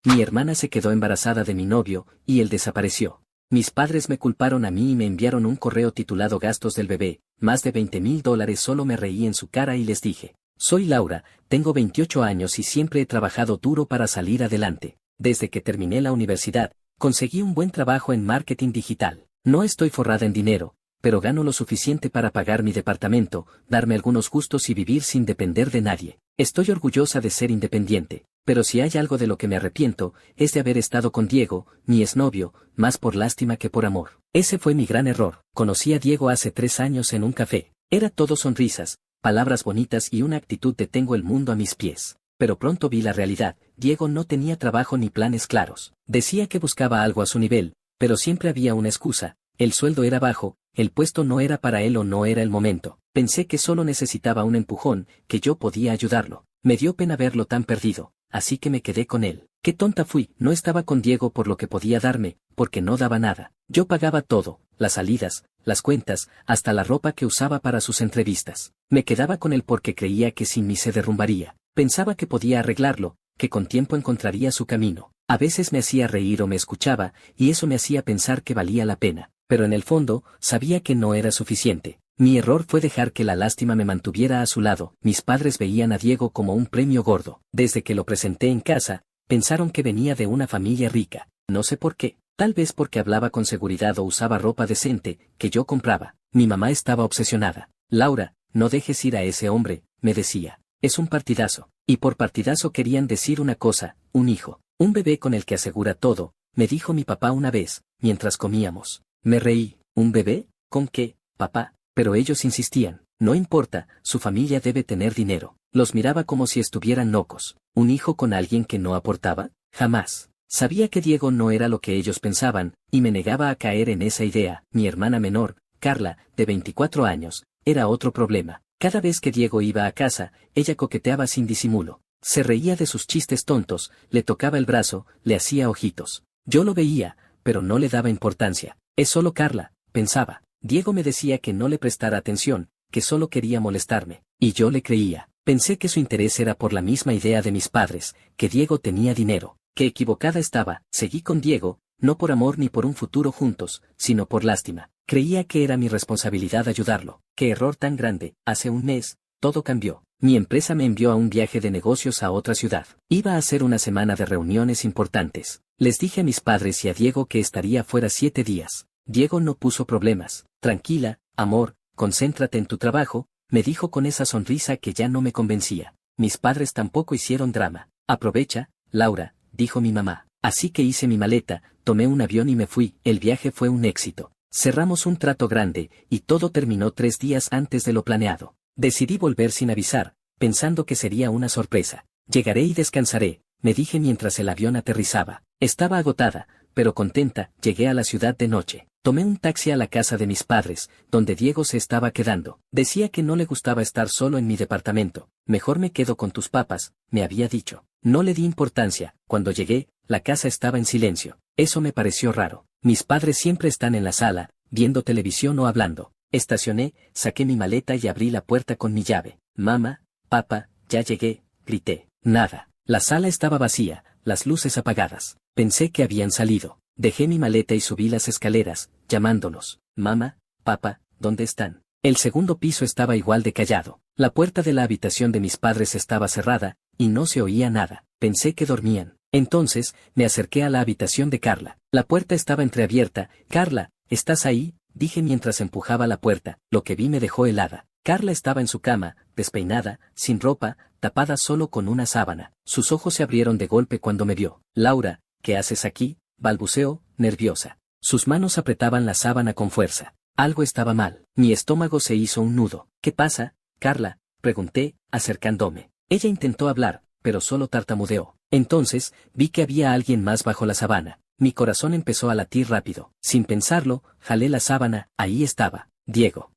Mi hermana se quedó embarazada de mi novio, y él desapareció. Mis padres me culparon a mí y me enviaron un correo titulado Gastos del bebé, más de $20,000. Solo me reí en su cara y les dije: soy Laura, tengo 28 años y siempre he trabajado duro para salir adelante. Desde que terminé la universidad, conseguí un buen trabajo en marketing digital. No estoy forrada en dinero, pero gano lo suficiente para pagar mi departamento, darme algunos gustos y vivir sin depender de nadie. Estoy orgullosa de ser independiente, pero si hay algo de lo que me arrepiento, es de haber estado con Diego, mi exnovio, más por lástima que por amor. Ese fue mi gran error. Conocí a Diego hace 3 años en un café. Era todo sonrisas, palabras bonitas y una actitud de tengo el mundo a mis pies. Pero pronto vi la realidad. Diego no tenía trabajo ni planes claros. Decía que buscaba algo a su nivel, pero siempre había una excusa: el sueldo era bajo, el puesto no era para él o no era el momento. Pensé que solo necesitaba un empujón, que yo podía ayudarlo. Me dio pena verlo tan perdido, así que me quedé con él. Qué tonta fui, no estaba con Diego por lo que podía darme, porque no daba nada. Yo pagaba todo, las salidas, las cuentas, hasta la ropa que usaba para sus entrevistas. Me quedaba con él porque creía que sin mí se derrumbaría. Pensaba que podía arreglarlo, que con tiempo encontraría su camino. A veces me hacía reír o me escuchaba, y eso me hacía pensar que valía la pena. Pero en el fondo, sabía que no era suficiente. Mi error fue dejar que la lástima me mantuviera a su lado. Mis padres veían a Diego como un premio gordo. Desde que lo presenté en casa, pensaron que venía de una familia rica. No sé por qué, tal vez porque hablaba con seguridad o usaba ropa decente, que yo compraba. Mi mamá estaba obsesionada. Laura, no dejes ir a ese hombre, me decía. Es un partidazo. Y por partidazo querían decir una cosa: un hijo. Un bebé con el que asegura todo, me dijo mi papá una vez, mientras comíamos. Me reí. ¿Un bebé? ¿Con qué, papá? Pero ellos insistían. No importa, su familia debe tener dinero. Los miraba como si estuvieran locos. ¿Un hijo con alguien que no aportaba? Jamás. Sabía que Diego no era lo que ellos pensaban, y me negaba a caer en esa idea. Mi hermana menor, Carla, de 24 años, era otro problema. Cada vez que Diego iba a casa, ella coqueteaba sin disimulo. Se reía de sus chistes tontos, le tocaba el brazo, le hacía ojitos. Yo lo veía, pero no le daba importancia. Es solo Carla, pensaba. Diego me decía que no le prestara atención, que solo quería molestarme. Y yo le creía. Pensé que su interés era por la misma idea de mis padres, que Diego tenía dinero. Qué equivocada estaba. Seguí con Diego, no por amor ni por un futuro juntos, sino por lástima. Creía que era mi responsabilidad ayudarlo. Qué error tan grande. Hace un mes, todo cambió. Mi empresa me envió a un viaje de negocios a otra ciudad. Iba a ser una semana de reuniones importantes. Les dije a mis padres y a Diego que estaría fuera 7 días. Diego no puso problemas. Tranquila, amor, concéntrate en tu trabajo, me dijo con esa sonrisa que ya no me convencía. Mis padres tampoco hicieron drama. Aprovecha, Laura, dijo mi mamá. Así que hice mi maleta, tomé un avión y me fui. El viaje fue un éxito. Cerramos un trato grande, y todo terminó 3 días antes de lo planeado. Decidí volver sin avisar, pensando que sería una sorpresa. Llegaré y descansaré, me dije mientras el avión aterrizaba. Estaba agotada, pero contenta. Llegué a la ciudad de noche. Tomé un taxi a la casa de mis padres, donde Diego se estaba quedando. Decía que no le gustaba estar solo en mi departamento. Mejor me quedo con tus papás, me había dicho. No le di importancia. Cuando llegué, la casa estaba en silencio. Eso me pareció raro. Mis padres siempre están en la sala, viendo televisión o hablando. Estacioné, saqué mi maleta y abrí la puerta con mi llave. Mamá, papá, ya llegué, grité. Nada. La sala estaba vacía, las luces apagadas. Pensé que habían salido. Dejé mi maleta y subí las escaleras, llamándolos. Mamá, papá, ¿dónde están? El segundo piso estaba igual de callado. La puerta de la habitación de mis padres estaba cerrada, y no se oía nada. Pensé que dormían. Entonces, me acerqué a la habitación de Carla. La puerta estaba entreabierta. Carla, ¿estás ahí?, dije mientras empujaba la puerta. Lo que vi me dejó helada. Carla estaba en su cama, despeinada, sin ropa, tapada solo con una sábana. Sus ojos se abrieron de golpe cuando me vio. Laura, ¿qué haces aquí?, balbuceó, nerviosa. Sus manos apretaban la sábana con fuerza. Algo estaba mal. Mi estómago se hizo un nudo. ¿Qué pasa, Carla?, pregunté, acercándome. Ella intentó hablar, pero solo tartamudeó. Entonces, vi que había alguien más bajo la sábana. Mi corazón empezó a latir rápido. Sin pensarlo, jalé la sábana. Ahí estaba Diego,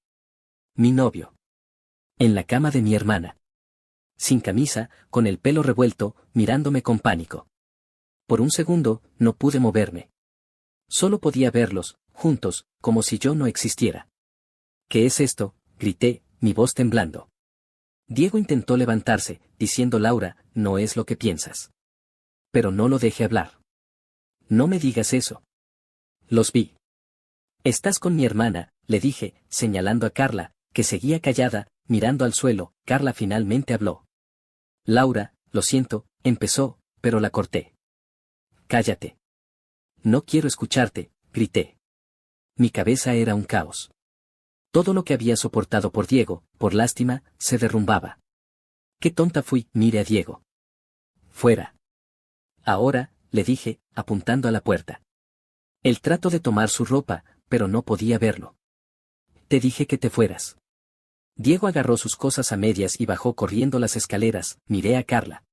mi novio, en la cama de mi hermana. Sin camisa, con el pelo revuelto, mirándome con pánico. Por un segundo, no pude moverme. Solo podía verlos, juntos, como si yo no existiera. ¿Qué es esto?, grité, mi voz temblando. Diego intentó levantarse, diciendo: Laura, no es lo que piensas. Pero no lo dejé hablar. No me digas eso. Los vi. Estás con mi hermana, le dije, señalando a Carla, que seguía callada, mirando al suelo. Carla finalmente habló. Laura, lo siento, empezó, pero la corté. Cállate. No quiero escucharte, grité. Mi cabeza era un caos. Todo lo que había soportado por Diego, por lástima, se derrumbaba. Qué tonta fui, mire a Diego. Fuera. Ahora, le dije, apuntando a la puerta. Él trató de tomar su ropa, pero no podía verlo. Te dije que te fueras. Diego agarró sus cosas a medias y bajó corriendo las escaleras. Miré a Carla.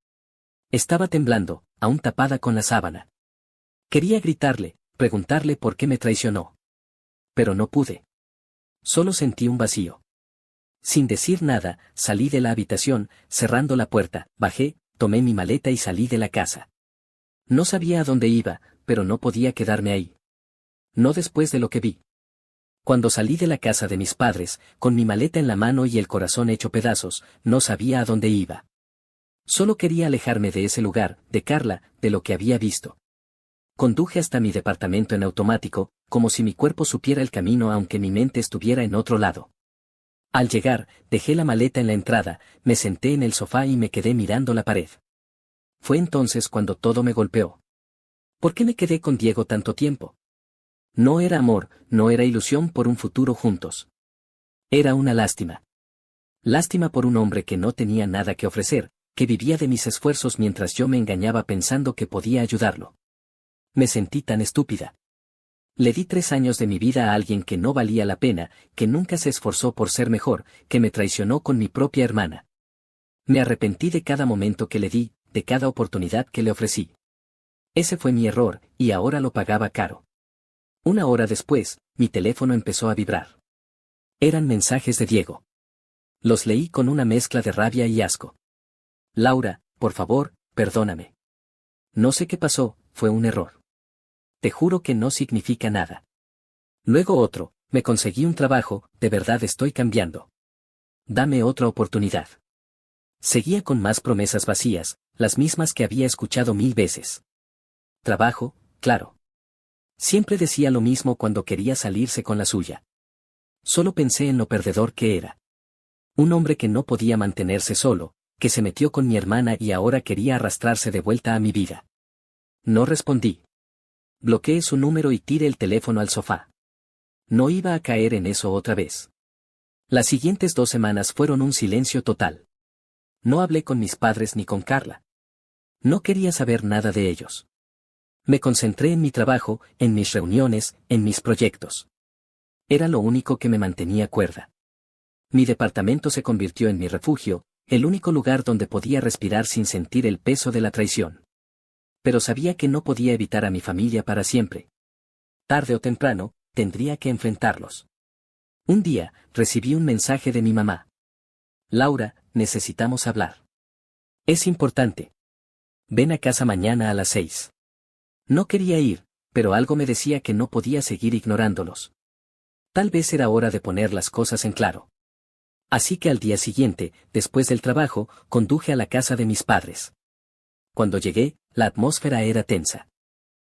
Estaba temblando, aún tapada con la sábana. Quería gritarle, preguntarle por qué me traicionó. Pero no pude. Solo sentí un vacío. Sin decir nada, salí de la habitación, cerrando la puerta, bajé, tomé mi maleta y salí de la casa. No sabía a dónde iba, pero no podía quedarme ahí. No después de lo que vi. Cuando salí de la casa de mis padres, con mi maleta en la mano y el corazón hecho pedazos, no sabía a dónde iba. Solo quería alejarme de ese lugar, de Carla, de lo que había visto. Conduje hasta mi departamento en automático, como si mi cuerpo supiera el camino aunque mi mente estuviera en otro lado. Al llegar, dejé la maleta en la entrada, me senté en el sofá y me quedé mirando la pared. Fue entonces cuando todo me golpeó. ¿Por qué me quedé con Diego tanto tiempo? No era amor, no era ilusión por un futuro juntos. Era una lástima. Lástima por un hombre que no tenía nada que ofrecer, que vivía de mis esfuerzos mientras yo me engañaba pensando que podía ayudarlo. Me sentí tan estúpida. Le di 3 años de mi vida a alguien que no valía la pena, que nunca se esforzó por ser mejor, que me traicionó con mi propia hermana. Me arrepentí de cada momento que le di, de cada oportunidad que le ofrecí. Ese fue mi error, y ahora lo pagaba caro. 1 hora después, mi teléfono empezó a vibrar. Eran mensajes de Diego. Los leí con una mezcla de rabia y asco. Laura, por favor, perdóname. No sé qué pasó, fue un error. Te juro que no significa nada. Luego otro, me conseguí un trabajo, de verdad estoy cambiando. Dame otra oportunidad. Seguía con más promesas vacías, las mismas que había escuchado 1000 veces. Trabajo, claro. Siempre decía lo mismo cuando quería salirse con la suya. Solo pensé en lo perdedor que era. Un hombre que no podía mantenerse solo, que se metió con mi hermana y ahora quería arrastrarse de vuelta a mi vida. No respondí. Bloqueé su número y tiré el teléfono al sofá. No iba a caer en eso otra vez. Las siguientes 2 semanas fueron un silencio total. No hablé con mis padres ni con Carla. No quería saber nada de ellos. Me concentré en mi trabajo, en mis reuniones, en mis proyectos. Era lo único que me mantenía cuerda. Mi departamento se convirtió en mi refugio, el único lugar donde podía respirar sin sentir el peso de la traición. Pero sabía que no podía evitar a mi familia para siempre. Tarde o temprano, tendría que enfrentarlos. Un día, recibí un mensaje de mi mamá. Laura, necesitamos hablar. Es importante. Ven a casa mañana a las 6. No quería ir, pero algo me decía que no podía seguir ignorándolos. Tal vez era hora de poner las cosas en claro. Así que al día siguiente, después del trabajo, conduje a la casa de mis padres. Cuando llegué, la atmósfera era tensa.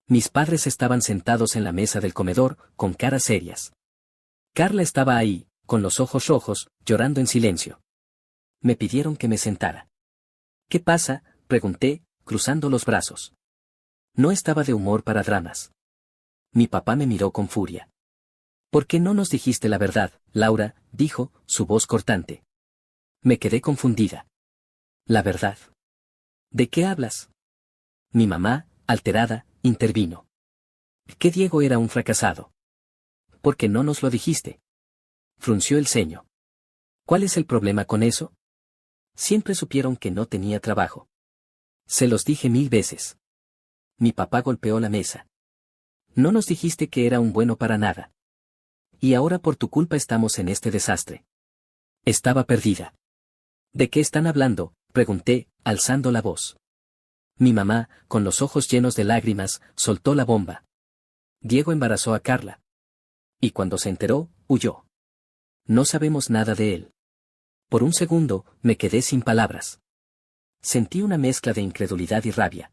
Mis padres estaban sentados en la mesa del comedor, con caras serias. Carla estaba ahí, con los ojos rojos, llorando en silencio. Me pidieron que me sentara. ¿Qué pasa?, pregunté, cruzando los brazos. No estaba de humor para dramas. Mi papá me miró con furia. ¿Por qué no nos dijiste la verdad, Laura?, dijo, su voz cortante. Me quedé confundida. ¿La verdad? ¿De qué hablas? Mi mamá, alterada, intervino. Que Diego era un fracasado. ¿Por qué no nos lo dijiste? Frunció el ceño. ¿Cuál es el problema con eso? Siempre supieron que no tenía trabajo. Se los dije 1000 veces. Mi papá golpeó la mesa. No nos dijiste que era un bueno para nada. Y ahora por tu culpa estamos en este desastre. Estaba perdida. ¿De qué están hablando?, pregunté, alzando la voz. Mi mamá, con los ojos llenos de lágrimas, soltó la bomba. Diego embarazó a Carla. Y cuando se enteró, huyó. No sabemos nada de él. Por un segundo, me quedé sin palabras. Sentí una mezcla de incredulidad y rabia.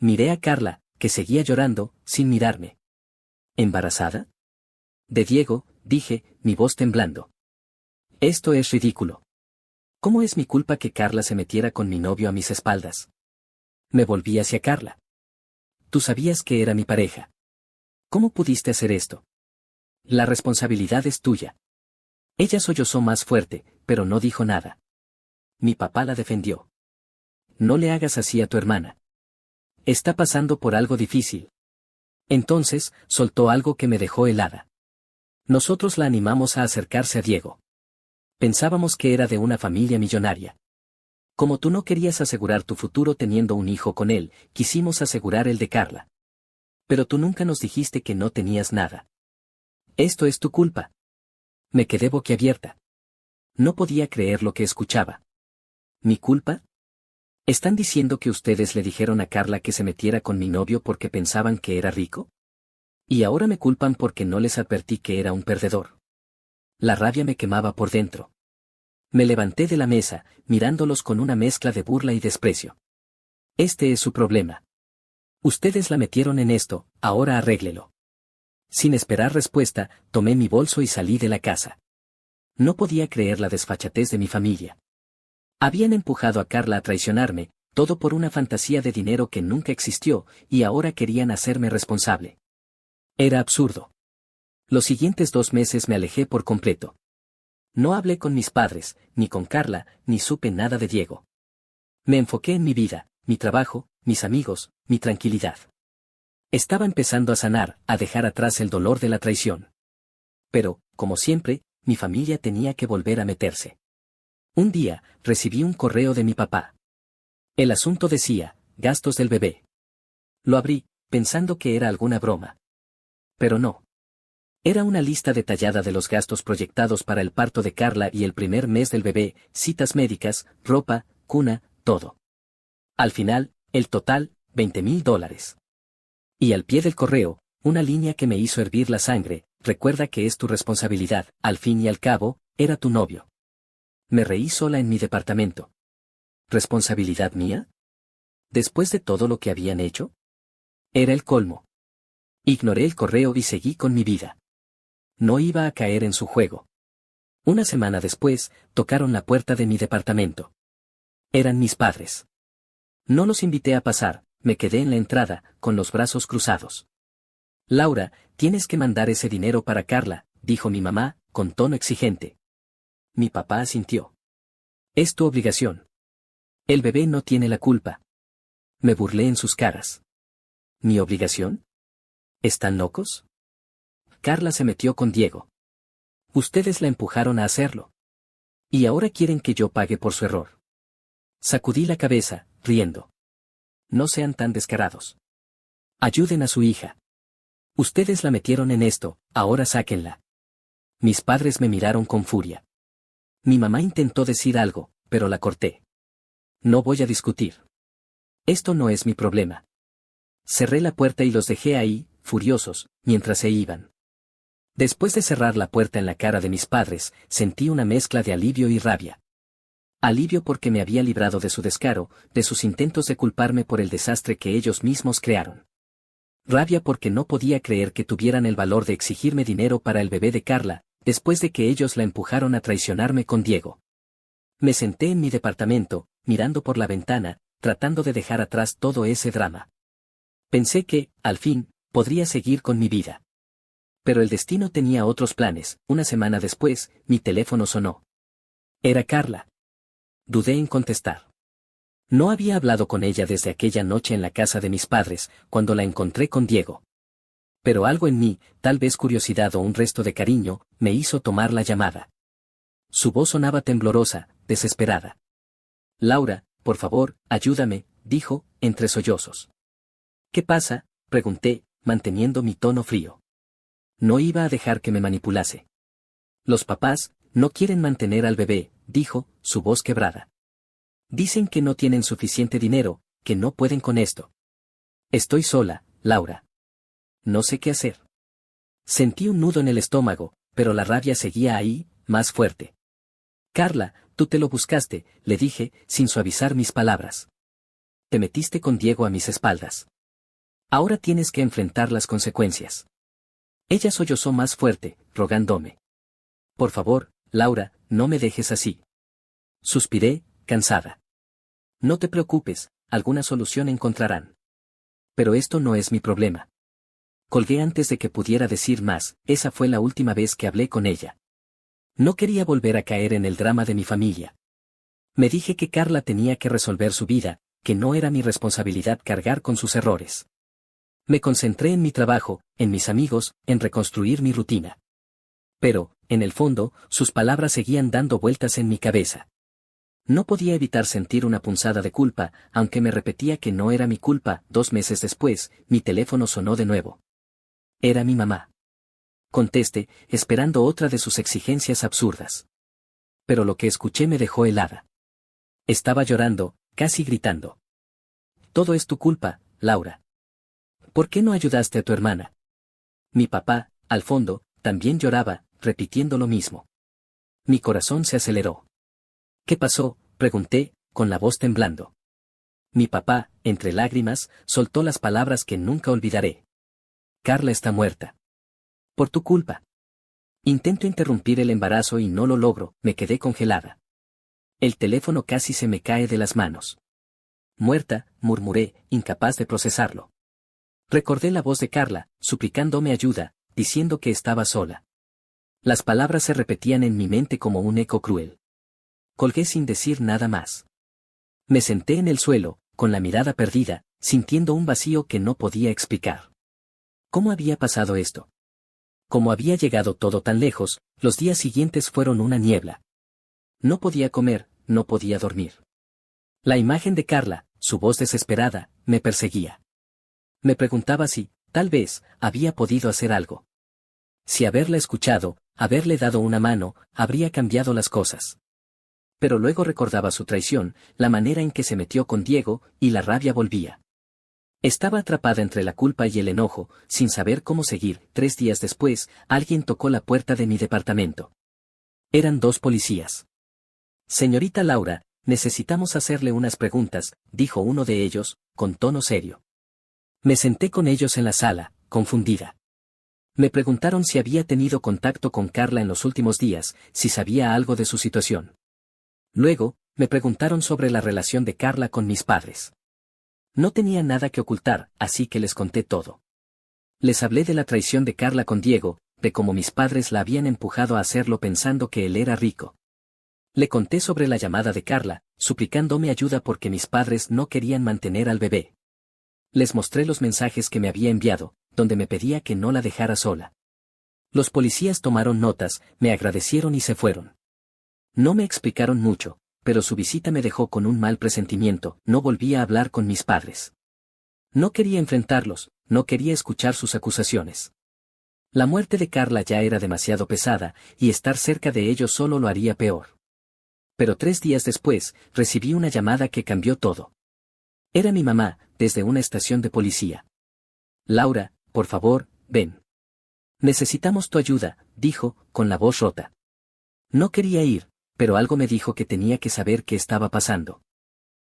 Miré a Carla, que seguía llorando, sin mirarme. ¿Embarazada? De Diego, dije, mi voz temblando. Esto es ridículo. ¿Cómo es mi culpa que Carla se metiera con mi novio a mis espaldas? Me volví hacia Carla. Tú sabías que era mi pareja. ¿Cómo pudiste hacer esto? La responsabilidad es tuya. Ella sollozó más fuerte, pero no dijo nada. Mi papá la defendió. No le hagas así a tu hermana. Está pasando por algo difícil. Entonces, soltó algo que me dejó helada. Nosotros la animamos a acercarse a Diego. Pensábamos que era de una familia millonaria. Como tú no querías asegurar tu futuro teniendo un hijo con él, quisimos asegurar el de Carla. Pero tú nunca nos dijiste que no tenías nada. Esto es tu culpa. Me quedé boquiabierta. No podía creer lo que escuchaba. ¿Mi culpa? ¿Están diciendo que ustedes le dijeron a Carla que se metiera con mi novio porque pensaban que era rico? Y ahora me culpan porque no les advertí que era un perdedor. La rabia me quemaba por dentro. Me levanté de la mesa, mirándolos con una mezcla de burla y desprecio. Este es su problema. Ustedes la metieron en esto, ahora arréglelo. Sin esperar respuesta, tomé mi bolso y salí de la casa. No podía creer la desfachatez de mi familia. Habían empujado a Carla a traicionarme, todo por una fantasía de dinero que nunca existió, y ahora querían hacerme responsable. Era absurdo. Los siguientes 2 meses me alejé por completo. No hablé con mis padres, ni con Carla, ni supe nada de Diego. Me enfoqué en mi vida, mi trabajo, mis amigos, mi tranquilidad. Estaba empezando a sanar, a dejar atrás el dolor de la traición. Pero, como siempre, mi familia tenía que volver a meterse. Un día, recibí un correo de mi papá. El asunto decía, gastos del bebé. Lo abrí, pensando que era alguna broma. Pero no. Era una lista detallada de los gastos proyectados para el parto de Carla y el primer mes del bebé, citas médicas, ropa, cuna, todo. Al final, el total, $20,000. Y al pie del correo, una línea que me hizo hervir la sangre: recuerda que es tu responsabilidad, al fin y al cabo, era tu novio. Me reí sola en mi departamento. ¿Responsabilidad mía? ¿Después de todo lo que habían hecho? Era el colmo. Ignoré el correo y seguí con mi vida. No iba a caer en su juego. Una semana después, tocaron la puerta de mi departamento. Eran mis padres. No los invité a pasar, me quedé en la entrada, con los brazos cruzados. Laura, tienes que mandar ese dinero para Carla, dijo mi mamá, con tono exigente. Mi papá asintió. Es tu obligación. El bebé no tiene la culpa. Me burlé en sus caras. ¿Mi obligación? ¿Están locos? Carla se metió con Diego. Ustedes la empujaron a hacerlo. Y ahora quieren que yo pague por su error. Sacudí la cabeza, riendo. No sean tan descarados. Ayuden a su hija. Ustedes la metieron en esto, ahora sáquenla. Mis padres me miraron con furia. Mi mamá intentó decir algo, pero la corté. No voy a discutir. Esto no es mi problema. Cerré la puerta y los dejé ahí, furiosos, mientras se iban. Después de cerrar la puerta en la cara de mis padres, sentí una mezcla de alivio y rabia. Alivio porque me había librado de su descaro, de sus intentos de culparme por el desastre que ellos mismos crearon. Rabia porque no podía creer que tuvieran el valor de exigirme dinero para el bebé de Carla, después de que ellos la empujaron a traicionarme con Diego. Me senté en mi departamento, mirando por la ventana, tratando de dejar atrás todo ese drama. Pensé que, al fin, podría seguir con mi vida. Pero el destino tenía otros planes. Una semana después, mi teléfono sonó. Era Carla. Dudé en contestar. No había hablado con ella desde aquella noche en la casa de mis padres, cuando la encontré con Diego. Pero algo en mí, tal vez curiosidad o un resto de cariño, me hizo tomar la llamada. Su voz sonaba temblorosa, desesperada. Laura, por favor, ayúdame, dijo, entre sollozos. ¿Qué pasa?, pregunté, manteniendo mi tono frío. No iba a dejar que me manipulase. Los papás no quieren mantener al bebé, dijo, su voz quebrada. Dicen que no tienen suficiente dinero, que no pueden con esto. Estoy sola, Laura. No sé qué hacer. Sentí un nudo en el estómago, pero la rabia seguía ahí, más fuerte. Carla, tú te lo buscaste, le dije, sin suavizar mis palabras. Te metiste con Diego a mis espaldas. Ahora tienes que enfrentar las consecuencias. Ella sollozó más fuerte, rogándome. Por favor, Laura, no me dejes así. Suspiré, cansada. No te preocupes, alguna solución encontrarán. Pero esto no es mi problema. Colgué antes de que pudiera decir más, esa fue la última vez que hablé con ella. No quería volver a caer en el drama de mi familia. Me dije que Carla tenía que resolver su vida, que no era mi responsabilidad cargar con sus errores. Me concentré en mi trabajo, en mis amigos, en reconstruir mi rutina. Pero, en el fondo, sus palabras seguían dando vueltas en mi cabeza. No podía evitar sentir una punzada de culpa, aunque me repetía que no era mi culpa. 2 meses después, mi teléfono sonó de nuevo. Era mi mamá. Contesté, esperando otra de sus exigencias absurdas. Pero lo que escuché me dejó helada. Estaba llorando, casi gritando. Todo es tu culpa, Laura. ¿Por qué no ayudaste a tu hermana? Mi papá, al fondo, también lloraba, repitiendo lo mismo. Mi corazón se aceleró. ¿Qué pasó?, pregunté, con la voz temblando. Mi papá, entre lágrimas, soltó las palabras que nunca olvidaré. Carla está muerta. Por tu culpa. Intento interrumpir el embarazo y no lo logro, me quedé congelada. El teléfono casi se me cae de las manos. Muerta, murmuré, incapaz de procesarlo. Recordé la voz de Carla, suplicándome ayuda, diciendo que estaba sola. Las palabras se repetían en mi mente como un eco cruel. Colgué sin decir nada más. Me senté en el suelo, con la mirada perdida, sintiendo un vacío que no podía explicar. ¿Cómo había pasado esto? Como había llegado todo tan lejos, los días siguientes fueron una niebla. No podía comer, no podía dormir. La imagen de Carla, su voz desesperada, me perseguía. Me preguntaba si, tal vez, había podido hacer algo. Si haberla escuchado, haberle dado una mano, habría cambiado las cosas. Pero luego recordaba su traición, la manera en que se metió con Diego, y la rabia volvía. Estaba atrapada entre la culpa y el enojo, sin saber cómo seguir. 3 días después, alguien tocó la puerta de mi departamento. Eran 2 policías. Señorita Laura, necesitamos hacerle unas preguntas, dijo uno de ellos, con tono serio. Me senté con ellos en la sala, confundida. Me preguntaron si había tenido contacto con Carla en los últimos días, si sabía algo de su situación. Luego, me preguntaron sobre la relación de Carla con mis padres. No tenía nada que ocultar, así que les conté todo. Les hablé de la traición de Carla con Diego, de cómo mis padres la habían empujado a hacerlo pensando que él era rico. Le conté sobre la llamada de Carla, suplicándome ayuda porque mis padres no querían mantener al bebé. Les mostré los mensajes que me había enviado, donde me pedía que no la dejara sola. Los policías tomaron notas, me agradecieron y se fueron. No me explicaron mucho, pero su visita me dejó con un mal presentimiento. No volví a hablar con mis padres. No quería enfrentarlos, no quería escuchar sus acusaciones. La muerte de Carla ya era demasiado pesada, y estar cerca de ellos solo lo haría peor. Pero 3 días después, recibí una llamada que cambió todo. Era mi mamá, desde una estación de policía. Laura, por favor, ven. Necesitamos tu ayuda, dijo, con la voz rota. No quería ir, pero algo me dijo que tenía que saber qué estaba pasando.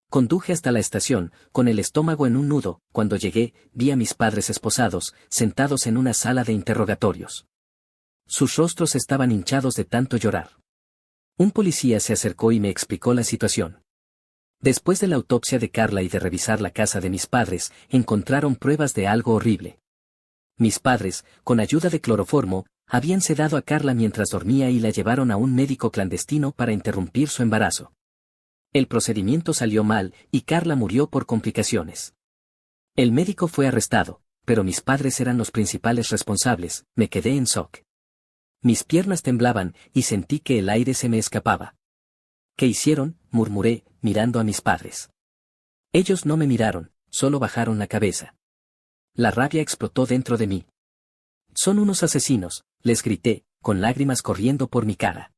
Conduje hasta la estación, con el estómago en un nudo. Cuando llegué, vi a mis padres esposados, sentados en una sala de interrogatorios. Sus rostros estaban hinchados de tanto llorar. Un policía se acercó y me explicó la situación. Después de la autopsia de Carla y de revisar la casa de mis padres, encontraron pruebas de algo horrible. Mis padres, con ayuda de cloroformo, habían sedado a Carla mientras dormía y la llevaron a un médico clandestino para interrumpir su embarazo. El procedimiento salió mal, y Carla murió por complicaciones. El médico fue arrestado, pero mis padres eran los principales responsables. Me quedé en shock. Mis piernas temblaban, y sentí que el aire se me escapaba. ¿Qué hicieron?, murmuré, mirando a mis padres. Ellos no me miraron, solo bajaron la cabeza. La rabia explotó dentro de mí. Son unos asesinos, les grité, con lágrimas corriendo por mi cara.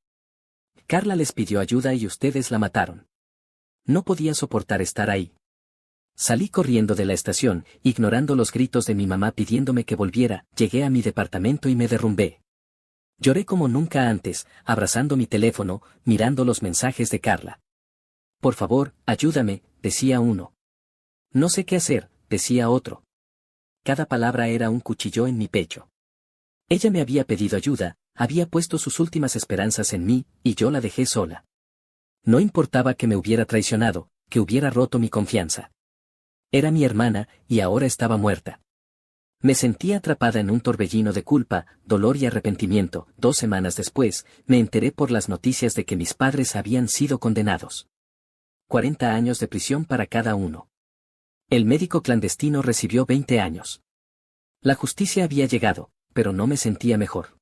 Carla les pidió ayuda y ustedes la mataron. No podía soportar estar ahí. Salí corriendo de la estación, ignorando los gritos de mi mamá pidiéndome que volviera. Llegué a mi departamento y me derrumbé. Lloré como nunca antes, abrazando mi teléfono, mirando los mensajes de Carla. Por favor, ayúdame, decía uno. No sé qué hacer, decía otro. cada palabra era un cuchillo en mi pecho. Ella me había pedido ayuda, había puesto sus últimas esperanzas en mí, y yo la dejé sola. No importaba que me hubiera traicionado, que hubiera roto mi confianza. Era mi hermana, y ahora estaba muerta. Me sentía atrapada en un torbellino de culpa, dolor y arrepentimiento. 2 semanas después, me enteré por las noticias de que mis padres habían sido condenados. 40 años de prisión para cada uno. El médico clandestino recibió 20 años. La justicia había llegado, pero no me sentía mejor.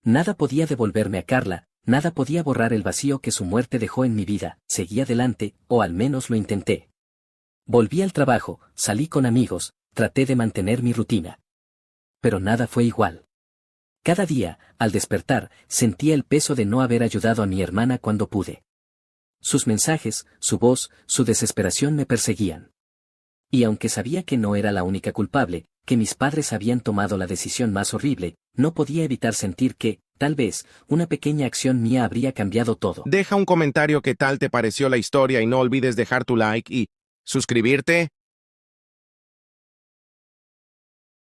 Nada podía devolverme a Carla, nada podía borrar el vacío que su muerte dejó en mi vida. Seguí adelante, o al menos lo intenté. Volví al trabajo, salí con amigos, traté de mantener mi rutina. Pero nada fue igual. Cada día, al despertar, sentía el peso de no haber ayudado a mi hermana cuando pude. Sus mensajes, su voz, su desesperación me perseguían. Y aunque sabía que no era la única culpable, que mis padres habían tomado la decisión más horrible, no podía evitar sentir que, tal vez, una pequeña acción mía habría cambiado todo. Deja un comentario qué tal te pareció la historia y no olvides dejar tu like y suscribirte.